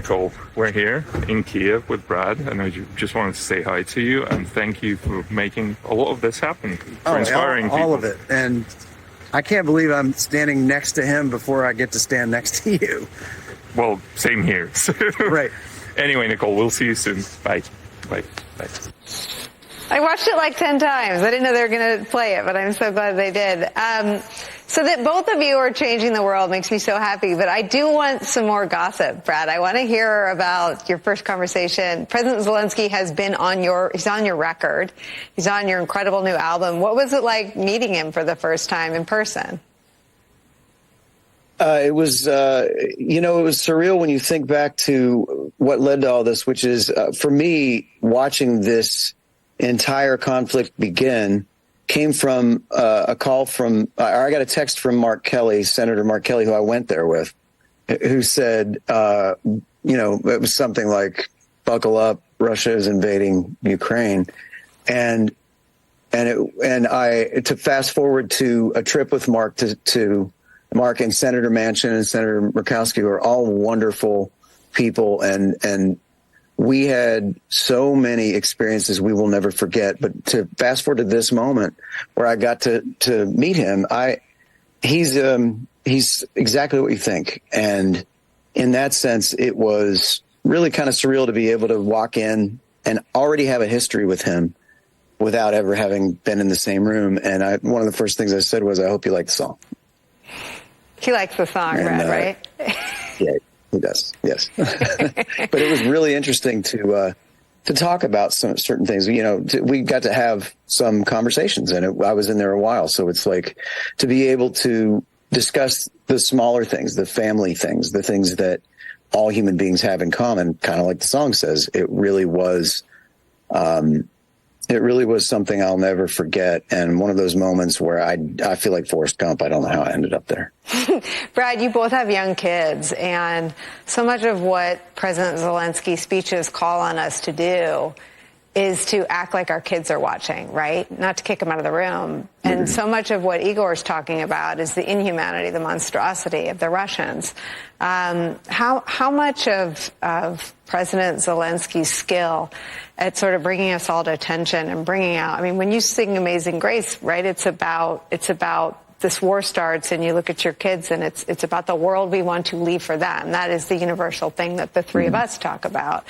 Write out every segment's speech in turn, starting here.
Nicolle, we're here in Kiev with Brad, and I just wanted to say hi to you and thank you for making a lot of this happen, for inspiring people. All of it. And I can't believe I'm standing next to him before I get to stand next to you. Well, same here. Right. Anyway, Nicolle, we'll see you soon. Bye. Bye. Bye. I watched it like 10 times. I didn't know they were going to play it, but I'm so glad they did. So that both of you are changing the world makes me so happy. But I do want some more gossip, Brad. I want to hear about your first conversation. President Zelenskyy has been he's on your record. He's on your incredible new album. What was it like meeting him for the first time in person? It was, it was surreal when you think back to what led to all this, which is, for me, watching this entire conflict begin came from a call from, I got a text from Mark Kelly, Senator Mark Kelly, who I went there with, who said, it was something like, buckle up, Russia is invading Ukraine. And to fast forward to a trip with Mark to Mark and Senator Manchin and Senator Murkowski, who are all wonderful people. And we had so many experiences we will never forget. But to fast forward to this moment where I got to meet him, he's exactly what you think. And in that sense, it was really kind of surreal to be able to walk in and already have a history with him without ever having been in the same room. And one of the first things I said was, I hope you like the song. He likes the song, Brad, right? Yeah, he does. Yes. But it was really interesting to talk about some certain things. We got to have some conversations, and I was in there a while. So it's like to be able to discuss the smaller things, the family things, the things that all human beings have in common, kind of like the song says. It really was something I'll never forget, and one of those moments where I feel like Forrest Gump. I don't know how I ended up there. Brad, you both have young kids, and so much of what President Zelensky's speeches call on us to do is to act like our kids are watching, right? Not to kick them out of the room. And so much of what Igor's talking about is the inhumanity, the monstrosity of the Russians. How much of President Zelensky's skill at sort of bringing us all to attention and bringing out, I mean, when you sing Amazing Grace, right, it's about this war starts and you look at your kids and it's about the world we want to leave for them. That is the universal thing that the three of us talk about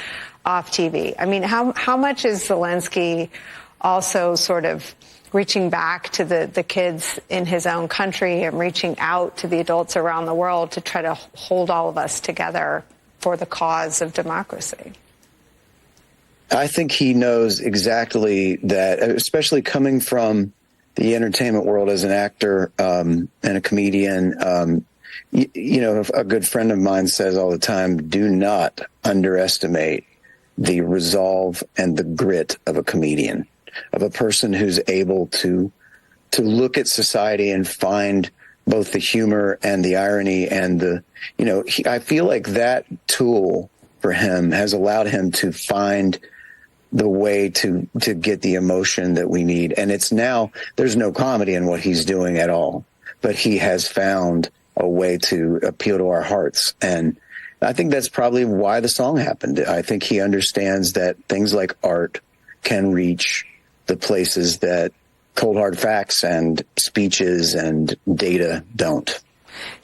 off TV. I mean, how much is Zelenskyy also sort of reaching back to the kids in his own country and reaching out to the adults around the world to try to hold all of us together for the cause of democracy? I think he knows exactly that, especially coming from the entertainment world as an actor and a comedian. A good friend of mine says all the time, do not underestimate the resolve and the grit of a comedian, of a person who's able to look at society and find both the humor and the irony and I feel like that tool for him has allowed him to find the way to get the emotion that we need. And it's now, there's no comedy in what he's doing at all, but he has found a way to appeal to our hearts. And I think that's probably why the song happened. I think he understands that things like art can reach the places that cold hard facts and speeches and data don't.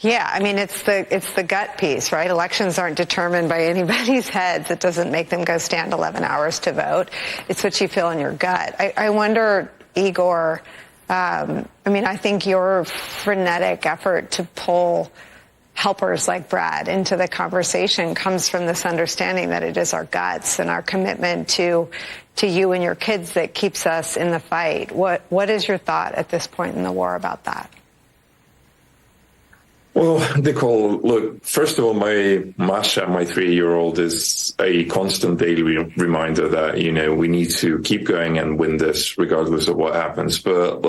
Yeah, I mean, it's the gut piece, right? Elections aren't determined by anybody's heads. It doesn't make them go stand 11 hours to vote. It's what you feel in your gut. I wonder, Igor, I think your frenetic effort to pull helpers like Brad into the conversation comes from this understanding that it is our guts and our commitment to you and your kids that keeps us in the fight. What is your thought at this point in the war about that? Well, Nicolle, look, first of all, Masha, my 3-year-old, is a constant daily reminder that, we need to keep going and win this regardless of what happens. But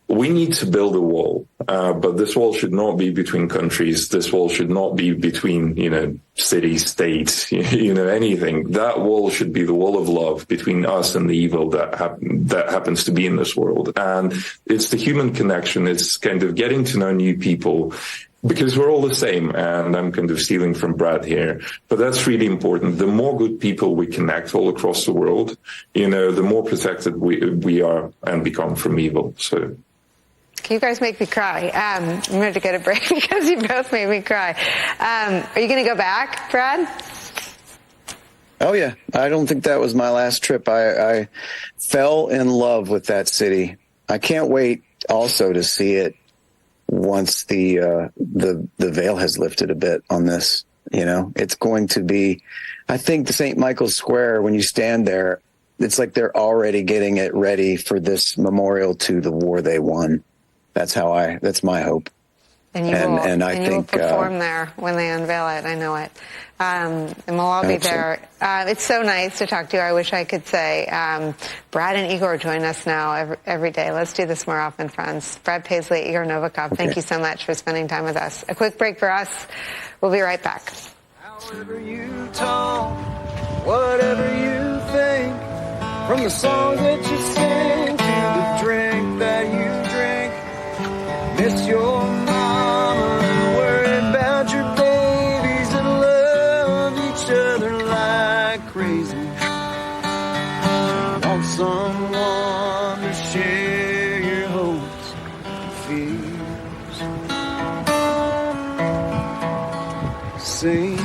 we need to build a wall, but this wall should not be between countries. This wall should not be between, cities, states, anything. That wall should be the wall of love between us and the evil that happens to be in this world. And it's the human connection. It's kind of getting to know new people, because we're all the same, and I'm kind of stealing from Brad here, but that's really important. The more good people we connect all across the world, the more protected we are and become from evil. So. You guys make me cry. I'm ready to get a break because you both made me cry. Are you going to go back, Brad? Oh, yeah. I don't think that was my last trip. I fell in love with that city. I can't wait also to see it once the veil has lifted a bit on this. It's going to be, I think the St. Michael's Square, when you stand there, it's like they're already getting it ready for this memorial to the war they won. That's my hope. And you will perform there when they unveil it. I know it. And we'll all be there. So. It's so nice to talk to you. I wish I could say, Brad and Igor join us now every day. Let's do this more often, friends. Brad Paisley, Igor Novikov, okay. Thank you so much for spending time with us. A quick break for us. We'll be right back. However you talk, whatever you think, from the songs that you sing to the drink that you drink, miss your mama and worry about your babies that love each other like crazy. Want someone to share your hopes and fears. Sing